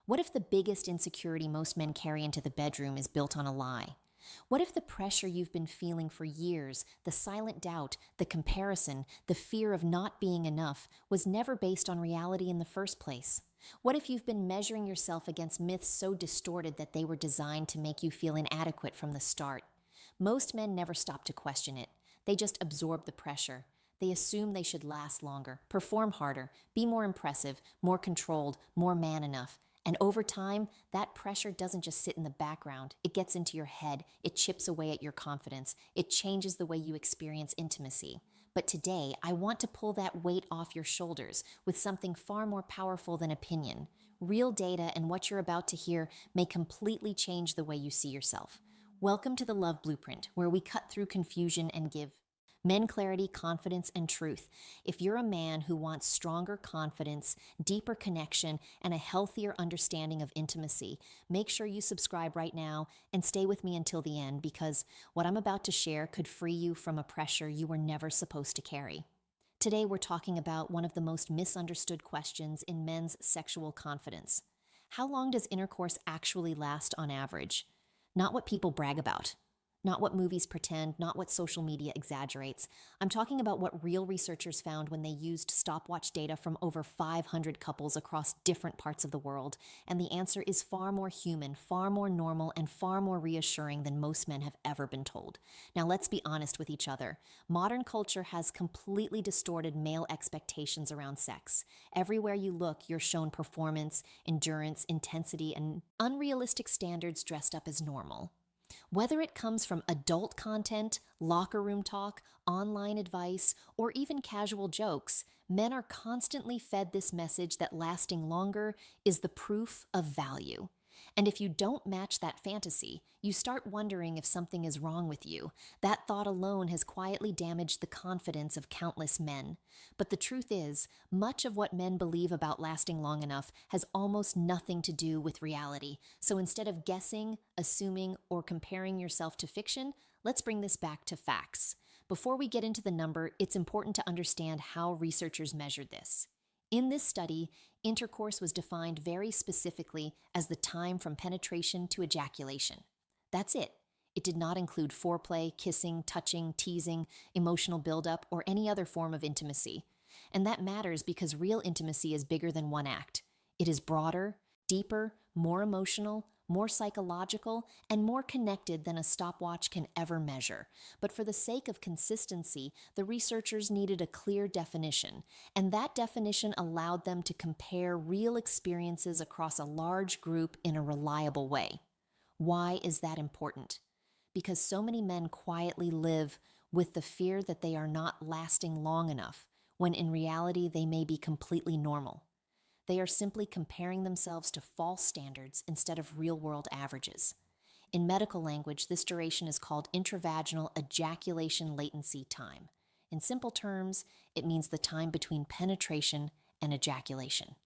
What if the biggest insecurity most men carry into the bedroom is built on a lie? What if the pressure you've been feeling for years, the silent doubt, the comparison, the fear of not being enough, was never based on reality in the first place? What if you've been measuring yourself against myths so distorted that they were designed to make you feel inadequate from the start? Most men never stop to question it. They just absorb the pressure. They assume they should last longer, perform harder, be more impressive, more controlled, more man enough. And over time, that pressure doesn't just sit in the background. It gets into your head. It chips away at your confidence. It changes the way you experience intimacy. But today, I want to pull that weight off your shoulders with something far more powerful than opinion. Real data and what you're about to hear may completely change the way you see yourself. Welcome to the Love Blueprint, where we cut through confusion and give men clarity, confidence, and truth. If you're a man who wants stronger confidence, deeper connection, and a healthier understanding of intimacy, make sure you subscribe right now and stay with me until the end, because what I'm about to share could free you from a pressure you were never supposed to carry. Today, we're talking about one of the most misunderstood questions in men's sexual confidence. How long does intercourse actually last on average? Not what people brag about. Not what movies pretend, not what social media exaggerates. I'm talking about what real researchers found when they used stopwatch data from over 500 couples across different parts of the world. And the answer is far more human, far more normal, and far more reassuring than most men have ever been told. Now, let's be honest with each other. Modern culture has completely distorted male expectations around sex. Everywhere you look, you're shown performance, endurance, intensity, and unrealistic standards dressed up as normal. Whether it comes from adult content, locker room talk, online advice, or even casual jokes, men are constantly fed this message that lasting longer is the proof of value. And if you don't match that fantasy, you start wondering if something is wrong with you. That thought alone has quietly damaged the confidence of countless men. But the truth is, much of what men believe about lasting long enough has almost nothing to do with reality. So instead of guessing, assuming, or comparing yourself to fiction, let's bring this back to facts. Before we get into the number, it's important to understand how researchers measured this. In this study, intercourse was defined very specifically as the time from penetration to ejaculation. That's it. It did not include foreplay, kissing, touching, teasing, emotional buildup, or any other form of intimacy. And that matters because real intimacy is bigger than one act. It is broader, deeper, more emotional, more psychological, and more connected than a stopwatch can ever measure. But for the sake of consistency, the researchers needed a clear definition, and that definition allowed them to compare real experiences across a large group in a reliable way. Why is that important? Because so many men quietly live with the fear that they are not lasting long enough, when in reality they may be completely normal. They are simply comparing themselves to false standards instead of real-world averages. In medical language, this duration is called intravaginal ejaculation latency time. In simple terms, it means the time between penetration and ejaculation.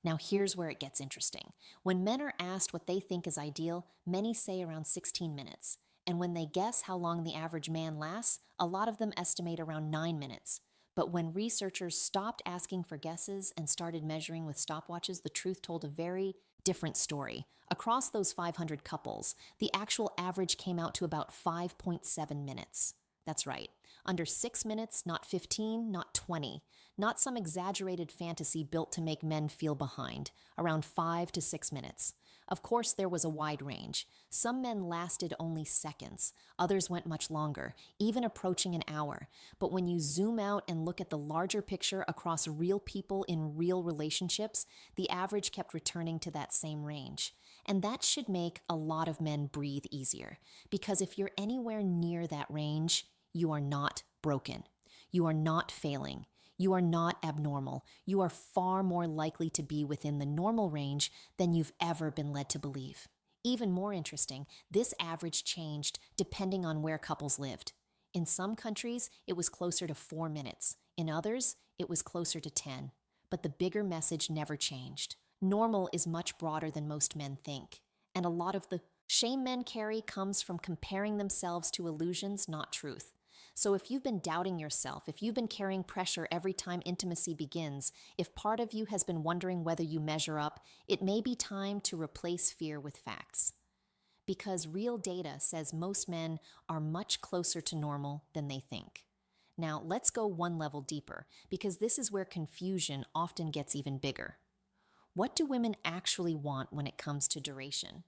Now here's where it gets interesting. When men are asked what they think is ideal, many say around 16 minutes. And when they guess how long the average man lasts, a lot of them estimate around 9 minutes. But when researchers stopped asking for guesses and started measuring with stopwatches, the truth told a very different story. Across those 500 couples, the actual average came out to about 5.7 minutes. That's right. Under 6 minutes, not 15, not 20. Not some exaggerated fantasy built to make men feel behind. Around 5 to 6 minutes. Of course, there was a wide range. Some men lasted only seconds. Others went much longer, even approaching an hour. But when you zoom out and look at the larger picture across real people in real relationships, the average kept returning to that same range. And that should make a lot of men breathe easier. Because if you're anywhere near that range, you are not broken. You are not failing. You are not abnormal. You are far more likely to be within the normal range than you've ever been led to believe. Even more interesting, this average changed depending on where couples lived. In some countries, it was closer to 4 minutes. In others, it was closer to 10. But the bigger message never changed. Normal is much broader than most men think. And a lot of the shame men carry comes from comparing themselves to illusions, not truth. So if you've been doubting yourself, if you've been carrying pressure every time intimacy begins, if part of you has been wondering whether you measure up, it may be time to replace fear with facts. Because real data says most men are much closer to normal than they think. Now, let's go one level deeper, because this is where confusion often gets even bigger. What do women actually want when it comes to duration?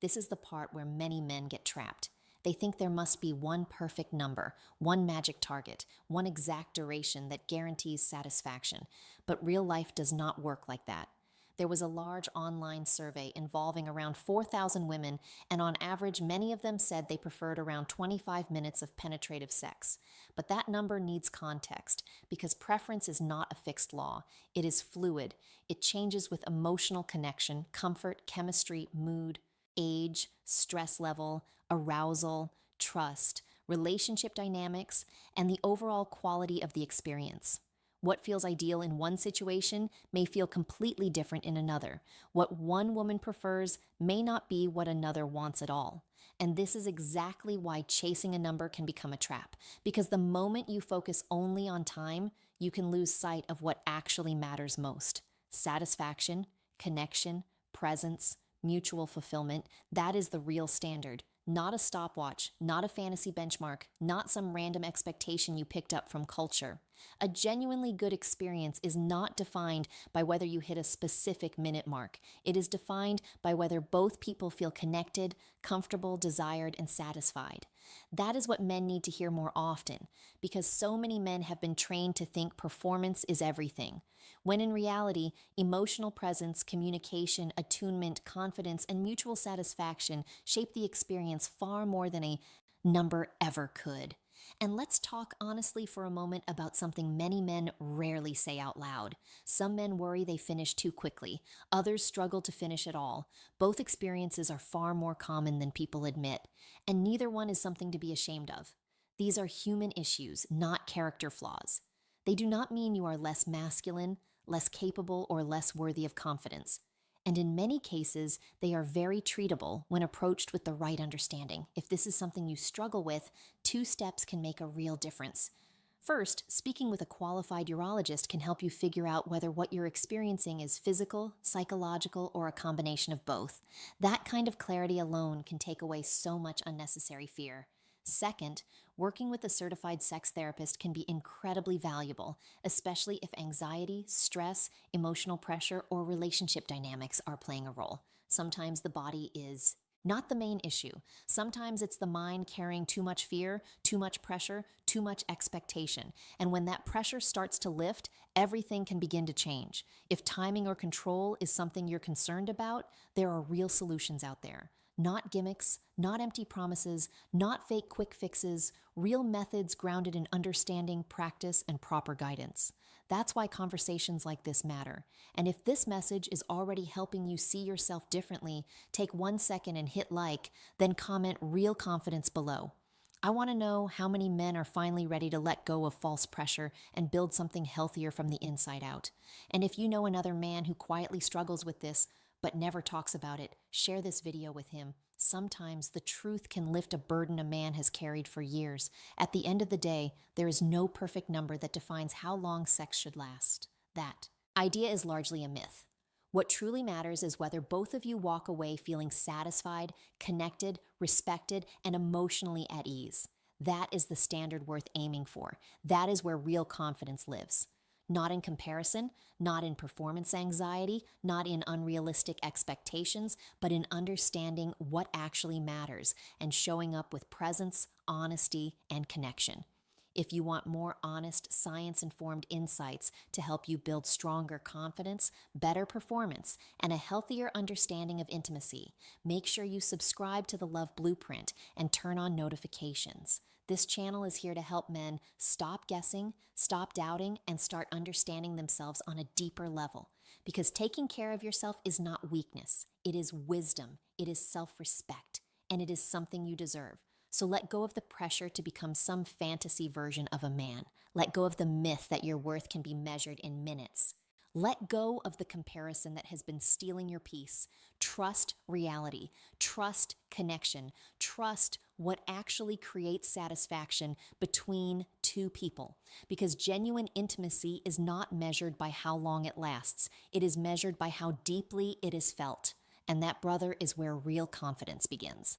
This is the part where many men get trapped. They think there must be one perfect number, one magic target, one exact duration that guarantees satisfaction. But real life does not work like that. There was a large online survey involving around 4,000 women, and on average, many of them said they preferred around 25 minutes of penetrative sex. But that number needs context, because preference is not a fixed law. It is fluid. It changes with emotional connection, comfort, chemistry, mood, age, stress level, arousal, trust, relationship dynamics, and the overall quality of the experience. What feels ideal in one situation may feel completely different in another. What one woman prefers may not be what another wants at all. And this is exactly why chasing a number can become a trap, because the moment you focus only on time, you can lose sight of what actually matters most. Satisfaction, connection, presence, mutual fulfillment, that is the real standard. Not a stopwatch, not a fantasy benchmark, not some random expectation you picked up from culture. A genuinely good experience is not defined by whether you hit a specific minute mark. It is defined by whether both people feel connected, comfortable, desired, and satisfied. That is what men need to hear more often, because so many men have been trained to think performance is everything, when in reality, emotional presence, communication, attunement, confidence, and mutual satisfaction shape the experience far more than a number ever could. And let's talk honestly for a moment about something many men rarely say out loud. Some men worry they finish too quickly. Others struggle to finish at all. Both experiences are far more common than people admit, and neither one is something to be ashamed of. These are human issues, not character flaws. They do not mean you are less masculine, less capable, or less worthy of confidence. And in many cases, they are very treatable when approached with the right understanding. If this is something you struggle with, 2 steps can make a real difference. First, speaking with a qualified urologist can help you figure out whether what you're experiencing is physical, psychological, or a combination of both. That kind of clarity alone can take away so much unnecessary fear. Second, working with a certified sex therapist can be incredibly valuable, especially if anxiety, stress, emotional pressure, or relationship dynamics are playing a role. Sometimes the body is not the main issue. Sometimes it's the mind carrying too much fear, too much pressure, too much expectation. And when that pressure starts to lift, everything can begin to change. If timing or control is something you're concerned about, there are real solutions out there. Not gimmicks, not empty promises, not fake quick fixes, real methods grounded in understanding, practice, and proper guidance. That's why conversations like this matter. And if this message is already helping you see yourself differently, take 1 second and hit like, then comment real confidence below. I want to know how many men are finally ready to let go of false pressure and build something healthier from the inside out. And if you know another man who quietly struggles with this, but never talks about it, share this video with him. Sometimes the truth can lift a burden a man has carried for years. At the end of the day, there is no perfect number that defines how long sex should last. That idea is largely a myth. What truly matters is whether both of you walk away feeling satisfied, connected, respected, and emotionally at ease. That is the standard worth aiming for. That is where real confidence lives. Not in comparison, not in performance anxiety, not in unrealistic expectations, but in understanding what actually matters and showing up with presence, honesty, and connection. If you want more honest, science-informed insights to help you build stronger confidence, better performance, and a healthier understanding of intimacy, make sure you subscribe to the Love Blueprint and turn on notifications. This channel is here to help men stop guessing, stop doubting, and start understanding themselves on a deeper level. Because taking care of yourself is not weakness. It is wisdom. It is self-respect. And it is something you deserve. So let go of the pressure to become some fantasy version of a man. Let go of the myth that your worth can be measured in minutes. Let go of the comparison that has been stealing your peace. Trust reality. Trust connection. Trust what actually creates satisfaction between two people. Because genuine intimacy is not measured by how long it lasts. It is measured by how deeply it is felt. And that, brother, is where real confidence begins.